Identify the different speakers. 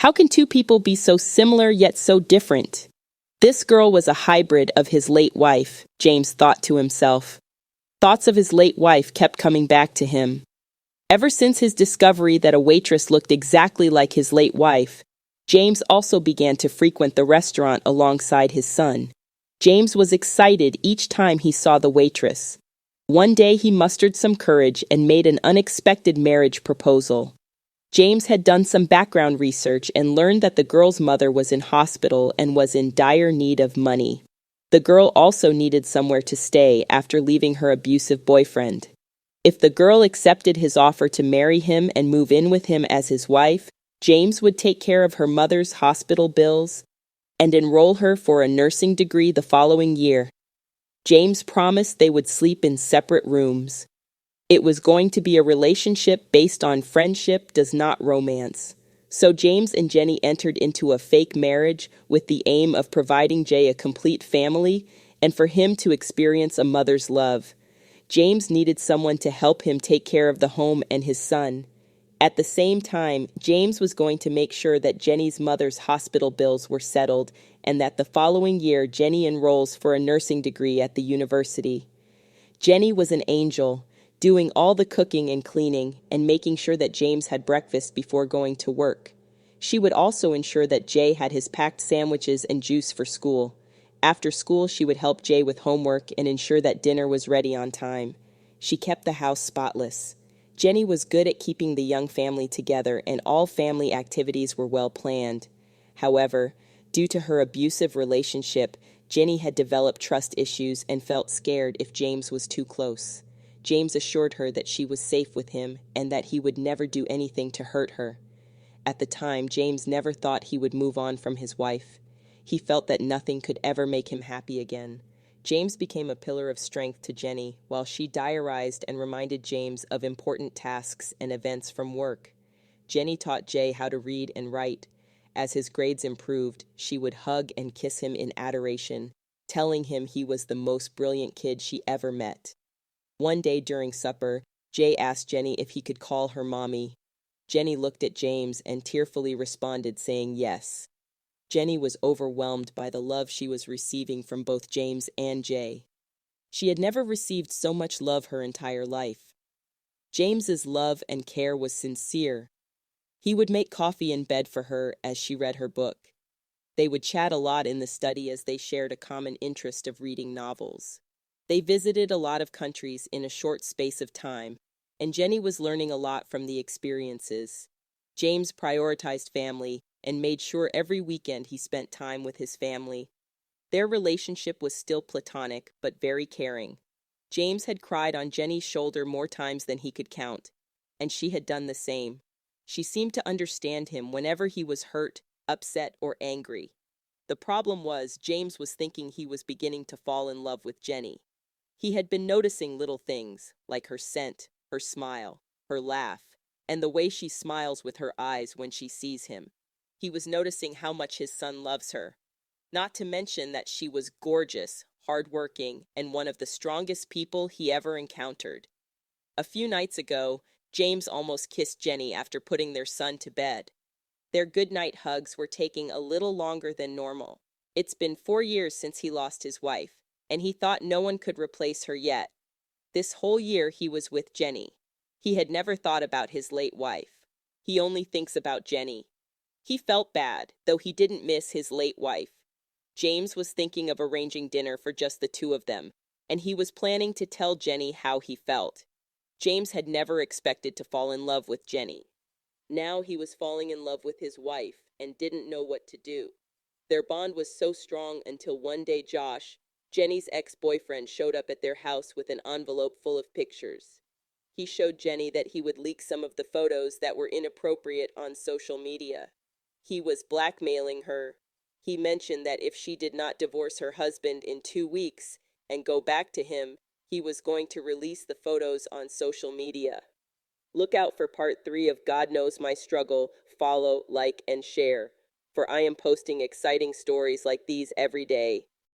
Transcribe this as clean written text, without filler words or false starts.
Speaker 1: How can two people be so similar yet so different? This girl was a hybrid of his late wife, James thought to himself. Thoughts of his late wife kept coming back to him. Ever since his discovery that a waitress looked exactly like his late wife, James also began to frequent the restaurant alongside his son. James was excited each time he saw the waitress. One day he mustered some courage and made an unexpected marriage proposal. James had done some background research and learned that the girl's mother was in hospital and was in dire need of money. The girl also needed somewhere to stay after leaving her abusive boyfriend. If the girl accepted his offer to marry him and move in with him as his wife, James would take care of her mother's hospital bills and enroll her for a nursing degree the following year. James promised they would sleep in separate rooms. It was going to be a relationship based on friendship, does not romance. So James and Jenny entered into a fake marriage with the aim of providing Jay a complete family and for him to experience a mother's love. James needed someone to help him take care of the home and his son. At the same time, James was going to make sure that Jenny's mother's hospital bills were settled and that the following year Jenny enrolls for a nursing degree at the university. Jenny was an angel, doing all the cooking and cleaning and making sure that James had breakfast before going to work. She would also ensure that Jay had his packed sandwiches and juice for school. After school, she would help Jay with homework and ensure that dinner was ready on time. She kept the house spotless. Jenny was good at keeping the young family together, and all family activities were well planned. However, due to her abusive relationship, Jenny had developed trust issues and felt scared if James was too close. James assured her that she was safe with him and that he would never do anything to hurt her. At the time, James never thought he would move on from his wife. He felt that nothing could ever make him happy again. James became a pillar of strength to Jenny, while she diarized and reminded James of important tasks and events from work. Jenny taught Jay how to read and write. As his grades improved, she would hug and kiss him in adoration, telling him he was the most brilliant kid she ever met. One day during supper, Jay asked Jenny if he could call her mommy. Jenny looked at James and tearfully responded, saying yes. Jenny was overwhelmed by the love she was receiving from both James and Jay. She had never received so much love her entire life. James's love and care was sincere. He would make coffee in bed for her as she read her book. They would chat a lot in the study as they shared a common interest of reading novels. They visited a lot of countries in a short space of time, and Jenny was learning a lot from the experiences. James prioritized family and made sure every weekend he spent time with his family. Their relationship was still platonic, but very caring. James had cried on Jenny's shoulder more times than he could count, and she had done the same. She seemed to understand him whenever he was hurt, upset, or angry. The problem was, James was thinking he was beginning to fall in love with Jenny. He had been noticing little things, like her scent, her smile, her laugh, and the way she smiles with her eyes when she sees him. He was noticing how much his son loves her. Not to mention that she was gorgeous, hardworking, and one of the strongest people he ever encountered. A few nights ago, James almost kissed Jenny after putting their son to bed. Their goodnight hugs were taking a little longer than normal. It's been 4 years since he lost his wife, and he thought no one could replace her yet. This whole year he was with Jenny. He had never thought about his late wife. He only thinks about Jenny. He felt bad, though he didn't miss his late wife. James was thinking of arranging dinner for just the two of them, and he was planning to tell Jenny how he felt. James had never expected to fall in love with Jenny. Now he was falling in love with his wife and didn't know what to do. Their bond was so strong until one day Josh, Jenny's ex-boyfriend, showed up at their house with an envelope full of pictures. He showed Jenny that he would leak some of the photos that were inappropriate on social media. He was blackmailing her. He mentioned that if she did not divorce her husband in 2 weeks and go back to him, he was going to release the photos on social media. Look out for part 3 of God Knows My Struggle. Follow, like, and share, for I am posting exciting stories like these every day.